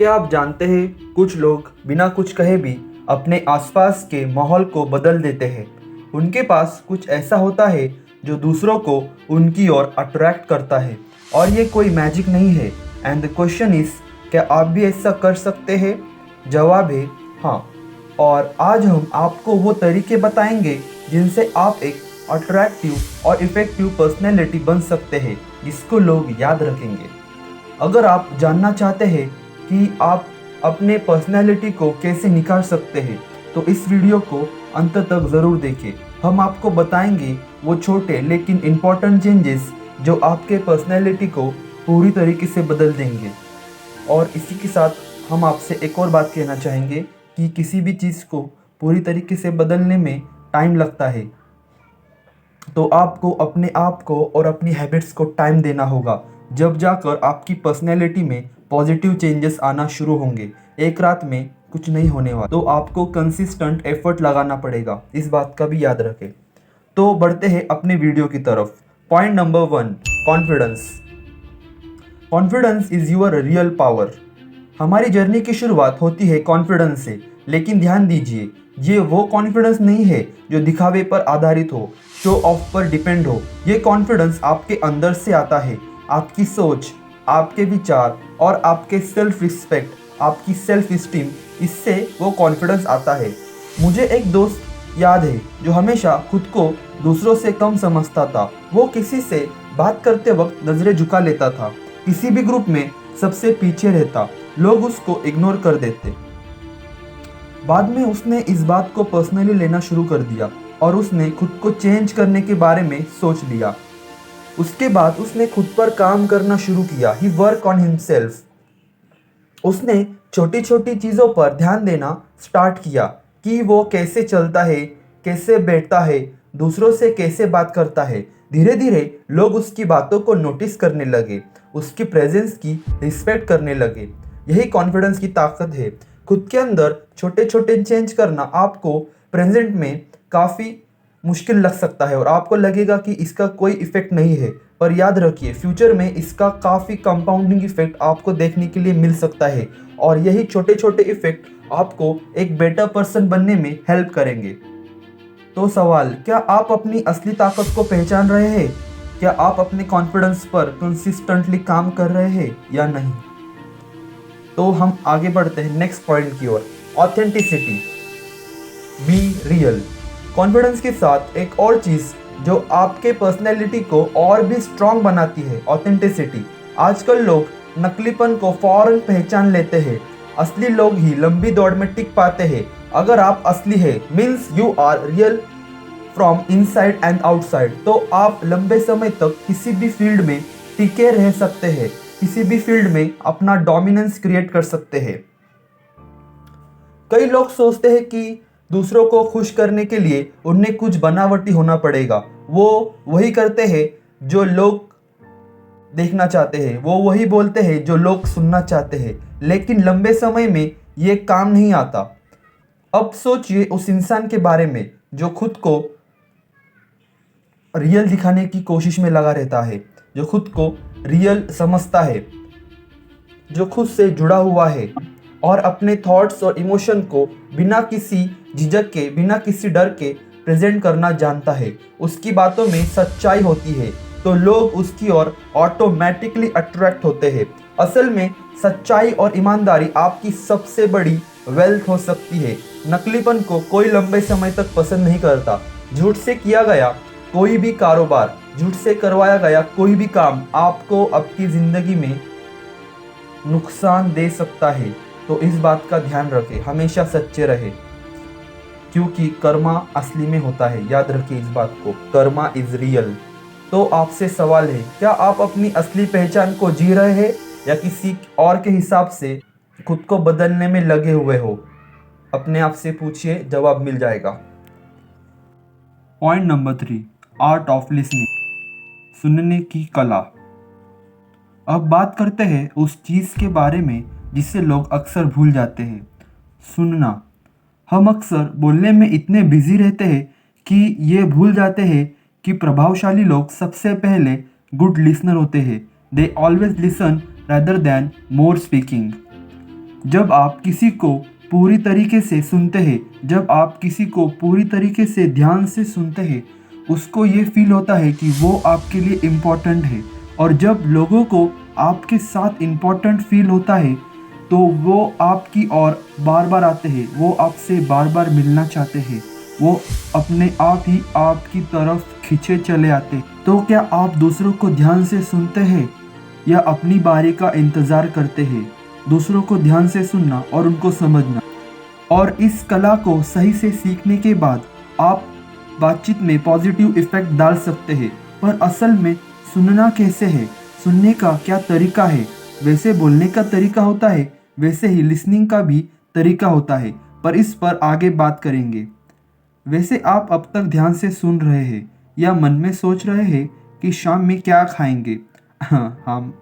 क्या आप जानते हैं कुछ लोग बिना कुछ कहे भी अपने आसपास के माहौल को बदल देते हैं। उनके पास कुछ ऐसा होता है जो दूसरों को उनकी ओर अट्रैक्ट करता है और ये कोई मैजिक नहीं है। एंड द क्वेश्चन इज, क्या आप भी ऐसा कर सकते हैं? जवाब है हाँ। और आज हम आपको वो तरीके बताएंगे जिनसे आप एक अट्रैक्टिव और इफ़ेक्टिव पर्सनैलिटी बन सकते हैं जिसको लोग याद रखेंगे। अगर आप जानना चाहते हैं कि आप अपने पर्सनैलिटी को कैसे निखार सकते हैं तो इस वीडियो को अंत तक ज़रूर देखें। हम आपको बताएंगे वो छोटे लेकिन इम्पॉर्टेंट चेंजेस जो आपके पर्सनैलिटी को पूरी तरीके से बदल देंगे। और इसी के साथ हम आपसे एक और बात कहना चाहेंगे कि किसी भी चीज़ को पूरी तरीके से बदलने में टाइम लगता है, तो आपको अपने आप को और अपनी हैबिट्स को टाइम देना होगा, जब जाकर आपकी पर्सनैलिटी में पॉजिटिव चेंजेस आना शुरू होंगे। एक रात में कुछ नहीं होने वाला, तो आपको कंसिस्टेंट एफर्ट लगाना पड़ेगा। इस बात का भी याद रखें। तो बढ़ते हैं अपने वीडियो की तरफ। Point number 1, confidence. Confidence is your real power. हमारी जर्नी की शुरुआत होती है कॉन्फिडेंस से, लेकिन ध्यान दीजिए, ये वो कॉन्फिडेंस नहीं है जो दिखावे पर आधारित हो, शो ऑफ पर डिपेंड हो। ये कॉन्फिडेंस आपके अंदर से आता है। आपकी सोच, आपके विचार और आपके सेल्फ रिस्पेक्ट, आपकी सेल्फ इस्टीम, इससे वो कॉन्फिडेंस आता है। मुझे एक दोस्त याद है जो हमेशा खुद को दूसरों से कम समझता था। वो किसी से बात करते वक्त नज़रें झुका लेता था, किसी भी ग्रुप में सबसे पीछे रहता, लोग उसको इग्नोर कर देते। बाद में उसने इस बात को पर्सनली लेना शुरू कर दिया और उसने खुद को चेंज करने के बारे में सोच लिया। उसके बाद उसने खुद पर काम करना शुरू किया। ही वर्क ऑन हिमसेल्फ। उसने छोटी छोटी चीज़ों पर ध्यान देना स्टार्ट किया कि वो कैसे चलता है, कैसे बैठता है, दूसरों से कैसे बात करता है। धीरे धीरे लोग उसकी बातों को नोटिस करने लगे, उसकी प्रेजेंस की रिस्पेक्ट करने लगे। यही कॉन्फिडेंस की ताकत है। खुद के अंदर छोटे छोटे चेंज करना आपको प्रेजेंट में काफ़ी मुश्किल लग सकता है और आपको लगेगा कि इसका कोई इफ़ेक्ट नहीं है, पर याद रखिए फ्यूचर में इसका काफ़ी कंपाउंडिंग इफ़ेक्ट आपको देखने के लिए मिल सकता है। और यही छोटे छोटे इफ़ेक्ट आपको एक बेटर पर्सन बनने में हेल्प करेंगे। तो सवाल, क्या आप अपनी असली ताकत को पहचान रहे हैं? क्या आप अपने कॉन्फिडेंस पर कंसिस्टेंटली काम कर रहे हैं या नहीं? तो हम आगे बढ़ते हैं नेक्स्ट पॉइंट की ओर, ऑथेंटिसिटी। Be real. कॉन्फिडेंस के साथ एक और चीज़ जो आपके पर्सनैलिटी को और भी स्ट्रॉन्ग बनाती है, ऑथेंटिसिटी। आजकल लोग नकलीपन को फौरन पहचान लेते हैं। असली लोग ही लंबी दौड़ में टिक पाते हैं। अगर आप असली है means you are real from inside and outside, तो आप लंबे समय तक किसी भी फील्ड में टिके रह सकते हैं, किसी भी फील्ड में अपना डोमिनेंस क्रिएट कर सकते हैं। कई लोग सोचते हैं कि दूसरों को खुश करने के लिए उन्हें कुछ बनावटी होना पड़ेगा। वो वही करते हैं जो लोग देखना चाहते हैं, वो वही बोलते हैं जो लोग सुनना चाहते हैं, लेकिन लंबे समय में ये काम नहीं आता। अब सोचिए उस इंसान के बारे में जो खुद को रियल दिखाने की कोशिश में लगा रहता है, जो खुद को रियल समझता है, जो खुद से जुड़ा हुआ है और अपने थॉट्स और इमोशन को बिना किसी झिझक के, बिना किसी डर के प्रेजेंट करना जानता है। उसकी बातों में सच्चाई होती है तो लोग उसकी ओर ऑटोमेटिकली अट्रैक्ट होते हैं। असल में सच्चाई और ईमानदारी आपकी सबसे बड़ी वेल्थ हो सकती है। नकलीपन को कोई लंबे समय तक पसंद नहीं करता। झूठ से किया गया कोई भी कारोबार, झूठ से करवाया गया कोई भी काम आपको आपकी ज़िंदगी में नुकसान दे सकता है। तो इस बात का ध्यान रखें, हमेशा सच्चे रहे, क्योंकि कर्मा असली में होता है। याद रखिए इस बात को, कर्मा इज रियल। तो आपसे सवाल है, क्या आप अपनी असली पहचान को जी रहे हैं या किसी और के हिसाब से खुद को बदलने में लगे हुए हो? अपने आप से पूछिए, जवाब मिल जाएगा। Point number 3, art of listening. सुनने की कला। अब बात करते हैं उस चीज़ के बारे में जिसे लोग अक्सर भूल जाते हैं, सुनना। हम अक्सर बोलने में इतने बिजी रहते हैं कि ये भूल जाते हैं कि प्रभावशाली लोग सबसे पहले गुड लिसनर होते हैं। They always listen rather than more speaking। जब आप किसी को पूरी तरीके से सुनते हैं, जब आप किसी को पूरी तरीके से ध्यान से सुनते हैं, उसको ये फील होता है कि वो आपके लिए इम्पोर्टेंट है। और जब लोगों को आपके साथ इम्पोर्टेंट फील होता है तो वो आपकी ओर बार बार आते हैं, वो आपसे बार बार मिलना चाहते हैं, वो अपने आप ही आपकी तरफ खींचे चले आते। तो क्या आप दूसरों को ध्यान से सुनते हैं या अपनी बारी का इंतज़ार करते हैं? दूसरों को ध्यान से सुनना और उनको समझना, और इस कला को सही से सीखने के बाद आप बातचीत में पॉजिटिव इफ़ेक्ट डाल सकते हैं। पर असल में सुनना कैसे है, सुनने का क्या तरीका है? वैसे बोलने का तरीका होता है, वैसे ही लिसनिंग का भी तरीका होता है, पर इस पर आगे बात करेंगे। वैसे आप अब तक ध्यान से सुन रहे हैं या मन में सोच रहे हैं कि शाम में क्या खाएंगे? हम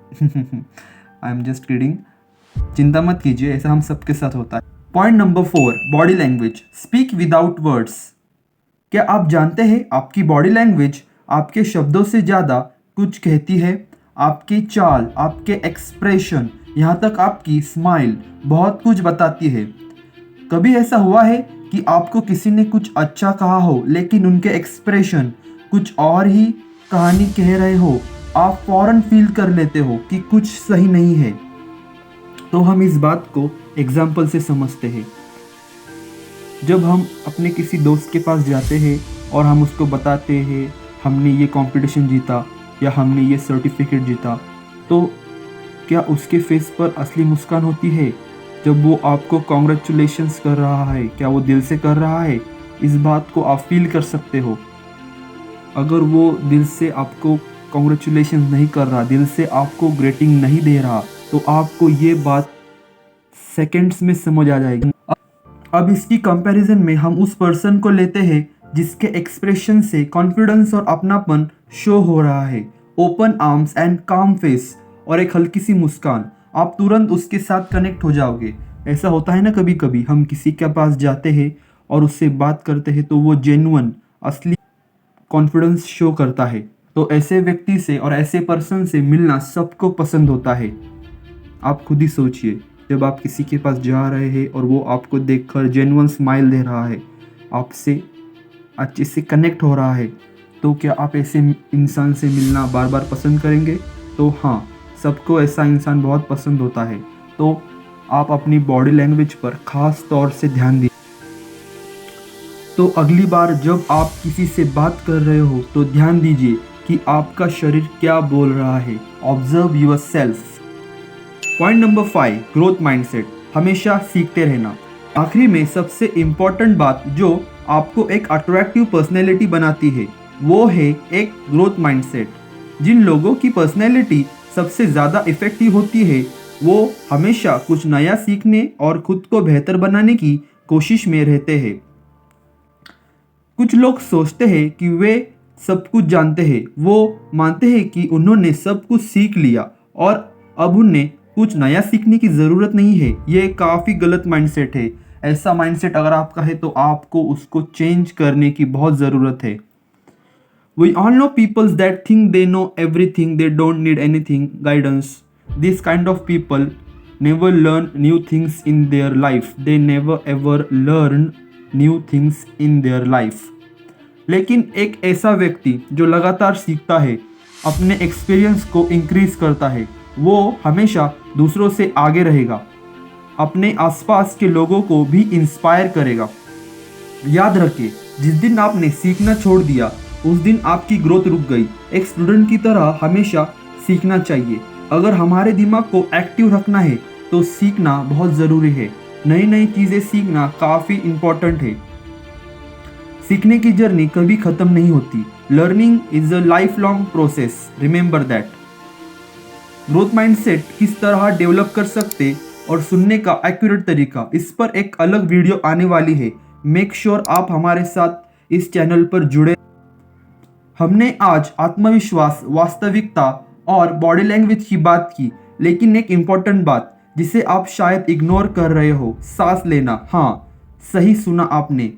आई एम जस्ट किडिंग, चिंता मत कीजिए, ऐसा हम सबके साथ होता है। Point number 4, body language, speak without words. क्या आप जानते हैं आपकी बॉडी लैंग्वेज आपके शब्दों से ज़्यादा कुछ कहती है? आपकी चाल, आपके एक्सप्रेशन, यहाँ तक आपकी स्माइल बहुत कुछ बताती है। कभी ऐसा हुआ है कि आपको किसी ने कुछ अच्छा कहा हो लेकिन उनके एक्सप्रेशन कुछ और ही कहानी कह रहे हो? आप फौरन फील कर लेते हो कि कुछ सही नहीं है। तो हम इस बात को एग्जाम्पल से समझते हैं। जब हम अपने किसी दोस्त के पास जाते हैं और हम उसको बताते हैं हमने ये कंपटीशन जीता या हमने ये सर्टिफिकेट जीता, तो क्या उसके फेस पर असली मुस्कान होती है जब वो आपको कॉन्ग्रेचुलेशंस कर रहा है? क्या वो दिल से कर रहा है? इस बात को आप फील कर सकते हो। अगर वो दिल से आपको कॉन्ग्रेचुलेशंस नहीं कर रहा, दिल से आपको ग्रेटिंग नहीं दे रहा, तो आपको ये बात सेकंड्स में समझ आ जाएगी। अब इसकी कंपैरिजन में हम उस पर्सन को लेते हैं जिसके एक्सप्रेशन से कॉन्फिडेंस और अपनापन शो हो रहा है। ओपन आर्म्स एंड काम फेस और एक हल्की सी मुस्कान, आप तुरंत उसके साथ कनेक्ट हो जाओगे। ऐसा होता है ना, कभी कभी हम किसी के पास जाते हैं और उससे बात करते हैं तो वो जेन्युइन असली कॉन्फिडेंस शो करता है। तो ऐसे व्यक्ति से और ऐसे पर्सन से मिलना सबको पसंद होता है। आप खुद ही सोचिए, जब आप किसी के पास जा रहे हैं और वो आपको देखकर जेन्युइन स्माइल दे रहा है, आपसे अच्छे से कनेक्ट हो रहा है, तो क्या आप ऐसे इंसान से मिलना बार बार पसंद करेंगे? तो हाँ, सबको ऐसा इंसान बहुत पसंद होता है। तो आप अपनी बॉडी लैंग्वेज पर ख़ास तौर से ध्यान दीजिए। तो अगली बार जब आप किसी से बात कर रहे हो तो ध्यान दीजिए कि आपका शरीर क्या बोल रहा है। Observe your self. Point number 5, growth mindset, हमेशा सीखते रहना। आखिरी में सबसे इम्पॉर्टेंट बात जो आपको एक अट्रैक्टिव पर्सनैलिटी बनाती है, वो है एक ग्रोथ माइंडसेट। जिन लोगों की पर्सनैलिटी सबसे ज़्यादा इफ़ेक्टिव होती है वो हमेशा कुछ नया सीखने और खुद को बेहतर बनाने की कोशिश में रहते हैं। कुछ लोग सोचते हैं कि वे सब कुछ जानते हैं, वो मानते हैं कि उन्होंने सब कुछ सीख लिया और अब उन्हें कुछ नया सीखने की ज़रूरत नहीं है। ये काफ़ी गलत माइंडसेट है। ऐसा माइंडसेट अगर आपका है तो आपको उसको चेंज करने की बहुत ज़रूरत है। We all know people that think they know everything, they don't need anything guidance. This kind of people never learn new things in their life. They never ever learn new things in their life. लेकिन एक ऐसा व्यक्ति जो लगातार सीखता है, अपने experience को इंक्रीज करता है, वो हमेशा दूसरों से आगे रहेगा, अपने आसपास के लोगों को भी इंस्पायर करेगा। याद रखिए, जिस दिन आपने सीखना छोड़ दिया उस दिन आपकी ग्रोथ रुक गई। एक स्टूडेंट की तरह हमेशा सीखना चाहिए। अगर हमारे दिमाग को एक्टिव रखना है तो सीखना बहुत ज़रूरी है। नई नई चीज़ें सीखना काफ़ी इम्पोर्टेंट है। सीखने की जर्नी कभी ख़त्म नहीं होती। Learning is a life long process, remember that. Growth mindset किस तरह डेवलप कर सकते और सुनने का एक्यूरेट तरीका, इस पर एक अलग वीडियो आने वाली है। मेक श्योर आप हमारे साथ इस चैनल पर जुड़े। हमने आज आत्मविश्वास, वास्तविकता और बॉडी लैंग्वेज की बात की, लेकिन एक इम्पॉर्टेंट बात जिसे आप शायद इग्नोर कर रहे हो, सांस लेना। हाँ, सही सुना आपने।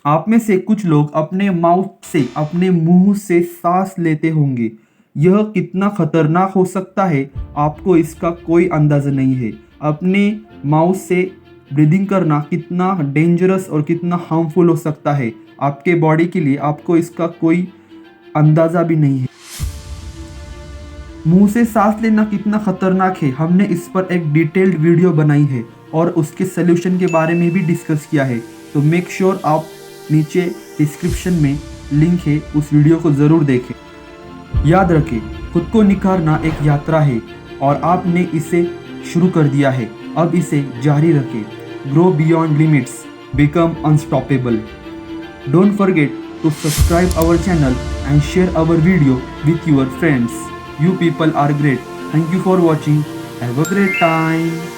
आप में से कुछ लोग अपने माउथ से, अपने मुंह से सांस लेते होंगे। यह कितना खतरनाक हो सकता है आपको इसका कोई अंदाज़ा नहीं है। अपने माउथ से ब्रीदिंग करना कितना डेंजरस और कितना हार्मफुल हो सकता है आपके बॉडी के लिए, आपको इसका कोई अंदाज़ा भी नहीं है। मुंह से सांस लेना कितना खतरनाक है, हमने इस पर एक डिटेल्ड वीडियो बनाई है और उसके सलूशन के बारे में भी डिस्कस किया है। तो मेक श्योर आप नीचे डिस्क्रिप्शन में लिंक है, उस वीडियो को ज़रूर देखें। याद रखें, खुद को निखारना एक यात्रा है और आपने इसे शुरू कर दिया है, अब इसे जारी रखें। Grow beyond limits, become unstoppable. Don't forget to subscribe our channel and share our video with your friends. You people are great. Thank you for watching. Have a great time.